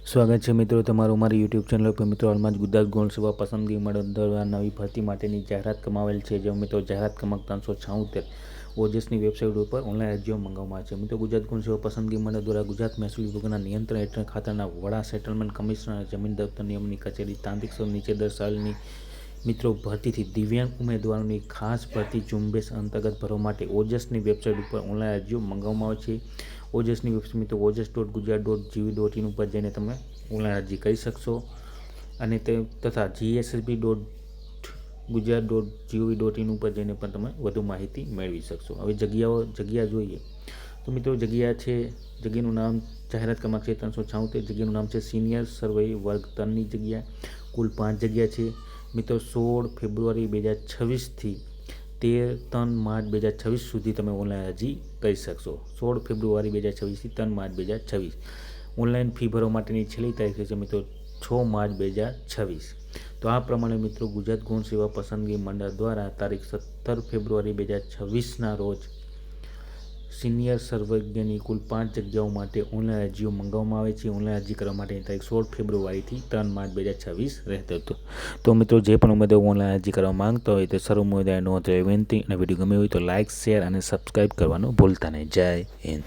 સ્વાગત છે મિત્રો તમારું મારી યુટ્યુબ ચેનલ પર। મિત્રો હાલમાં જ ગુજરાત ગૌણ સેવા પસંદગી મંડળ દ્વારા નવી ભરતી માટેની જાહેરાત કમાવેલ છે। જે મિત્રો જાહેરાત ક્રમાંક 376 ઓજસની વેબસાઇટ ઉપર ઓનલાઈન અરજીઓ મંગાવવામાં છે। મિત્રો ગુજરાત ગૌણ સેવા પસંદગી મંડળ દ્વારા ગુજરાત મહેસૂલ વિભાગના નિયંત્રણ હેઠળ ખાતાના વડા સેટલમેન્ટ કમિશનર જમીન દફતર નિયમની કચેરી તાંત્રિક સભા નીચે દર્શાવેલની મિત્રો ભરતીથી દિવ્યાંગ ઉમેદવારોની ખાસ ભરતી ઝુંબેશ અંતર્ગત ભરવા માટે ઓજસની વેબસાઇટ ઉપર ઓનલાઈન અરજીઓ મંગાવવામાં આવે છે। ઓજસની વેબસાઇટ મિત્રો ojas.gujarat.gov.in ઉપર જઈને તમે ઓનલાઈન અરજી કરી શકશો અને તે તથા gsb.gujarat.gov.in ઉપર જઈને પણ તમે વધુ માહિતી મેળવી શકશો। હવે જગ્યા જોઈએ તો મિત્રો જગ્યાનું નામ જાહેરાત ક્રમાંક છે 376। જગ્યાનું નામ છે સિનિયર સર્વે વર્ગ 3ની જગ્યા। કુલ 5 જગ્યા છે મિત્રો। 16 ફેબ્રુઆરી 2026 થી 13 માર્ચ 2026 સુધી તમે ઓનલાઈન અરજી કરી શકશો। 16 ફેબ્રુઆરી 2026 થી 3 માર્ચ 2026 ઓનલાઈન ફી ભરવા માટેની છેલ્લી તારીખ છે મિત્રો 6 માર્ચ 2026। તો આ પ્રમાણે મિત્રો ગુજરાત ગૌણ સેવા પસંદગી મંડળ દ્વારા તારીખ 17 ફેબ્રુઆરી 2026ના રોજ સિનિયર સર્વજ્ઞની કુલ 5 જગ્યાઓ માટે ઓનલાઈન અરજીઓ મંગાવવામાં આવે છે। ઓનલાઈન અરજી કરવા માટેની તારીખ 16 ફેબ્રુઆરીથી 3 માર્ચ 2026 રહેતો હતો। તો મિત્રો જે પણ ઉમેદવારો ઓનલાઈન અરજી કરવા માંગતા હોય તે સર્વ ઉમેદવારોને નોંધવા વિનંતી, અને વિડીયો ગમે હોય તો લાઇક, શેર અને સબસ્ક્રાઈબ કરવાનું ભૂલતા નહીં। જય હિન્દ।